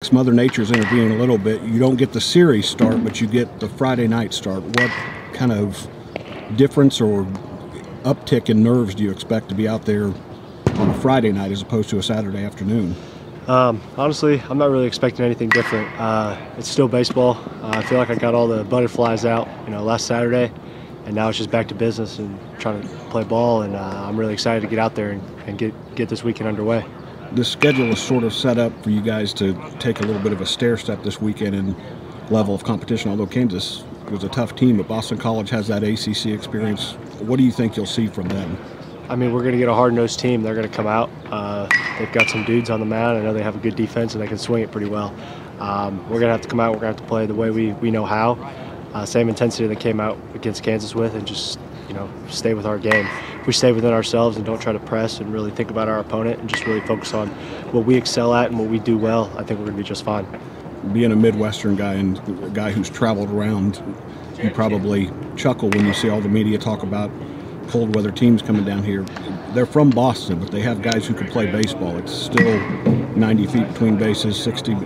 Mother Nature's intervening a little bit. You don't get the series start, but you get the Friday night start. What kind of difference or uptick in nerves do you expect to be out there on a Friday night as opposed to a Saturday afternoon? Honestly, I'm not really expecting anything different. It's still baseball. I feel like I got all the butterflies out, last Saturday, and now it's just back to business and trying to play ball. And I'm really excited to get out there and get this weekend underway. The schedule is sort of set up for you guys to take a little bit of a stair step this weekend in level of competition. Although Kansas was a tough team, but Boston College has that ACC experience. What do you think you'll see from them? I mean, we're going to get a hard-nosed team. They're going to come out. They've got some dudes on the mound. I know they have a good defense and they can swing it pretty well. We're going to have to come out. We're going to have to play the way we know how. Same intensity they came out against Kansas with, and just stay with our game. If we stay within ourselves and don't try to press and really think about our opponent and just really focus on what we excel at and what we do well, I think we're going to be just fine. Being a Midwestern guy and a guy who's traveled around, you probably chuckle when you see all the media talk about cold weather teams coming down here. They're from Boston, but they have guys who can play baseball. It's still 90 feet between bases, 60.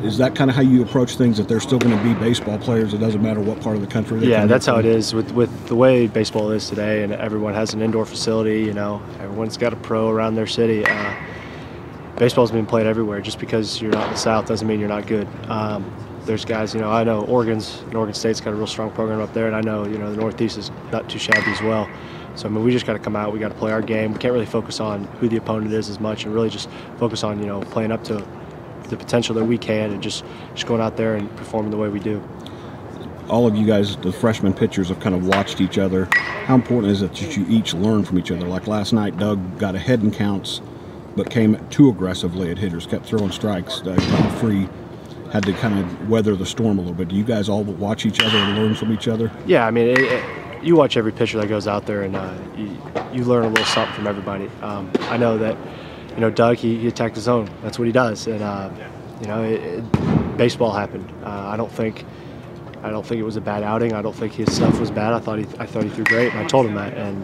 Is that kind of how you approach things, that they're still going to be baseball players? It doesn't matter what part of the country they're Yeah, that's from? how it is with the way baseball is today, and everyone has an indoor facility. Everyone's got a pro around their city. Baseball's being played everywhere. Just because you're not in the South doesn't mean you're not good. There's guys, I know Oregon State's got a real strong program up there, and I know, the Northeast is not too shabby as well. So, I mean, we just got to come out. We got to play our game. We can't really focus on who the opponent is as much, and really just focus on, playing up to the potential that we can, and just going out there and performing the way we do. All of you guys, the freshman pitchers, have kind of watched each other. How important is it that you each learn from each other? Like last night, Doug got ahead in counts, but came too aggressively at hitters, kept throwing strikes. Free had to kind of weather the storm a little bit. Do you guys all watch each other and learn from each other? Yeah, I mean, you watch every pitcher that goes out there, and you learn a little something from everybody. I know that, Doug, he attacked his zone. That's what he does, and baseball happened. I don't think it was a bad outing. I don't think his stuff was bad. I thought he threw great, and I told him that. And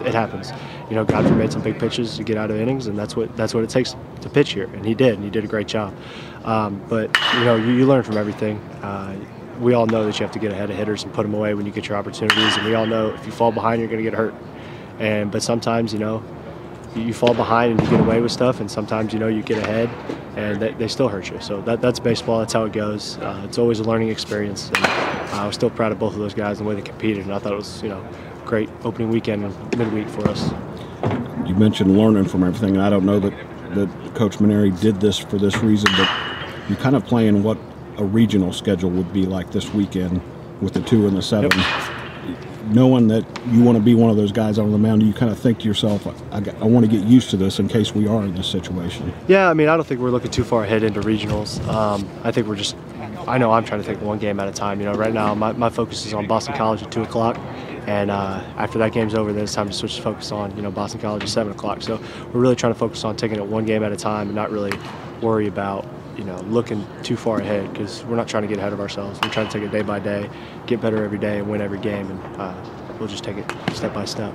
it happens. Godfrey made some big pitches to get out of innings, and that's what it takes to pitch here. And he did a great job. But you learn from everything. We all know that you have to get ahead of hitters and put them away when you get your opportunities. And we all know if you fall behind, you're going to get hurt. But sometimes you fall behind and you get away with stuff, and sometimes you get ahead and they still hurt you. So that's baseball. That's how it goes. It's always a learning experience. And I was still proud of both of those guys and the way they competed, and I thought it was great opening weekend and midweek for us. You mentioned learning from everything, and I don't know that Coach Maneri did this for this reason, but you're kind of playing what a regional schedule would be like this weekend with the 2 and the 7. Yep. Knowing that you want to be one of those guys on the mound, you kind of think to yourself, I want to get used to this in case we are in this situation. Yeah, I mean, I don't think we're looking too far ahead into regionals. I think I know I'm trying to take one game at a time. Right now my focus is on Boston College at 2 o'clock, and after that game's over, then it's time to switch to focus on Boston College at 7 o'clock. So we're really trying to focus on taking it one game at a time and not really worry about looking too far ahead, because we're not trying to get ahead of ourselves. We're trying to take it day by day, get better every day, and win every game, and we'll just take it step by step.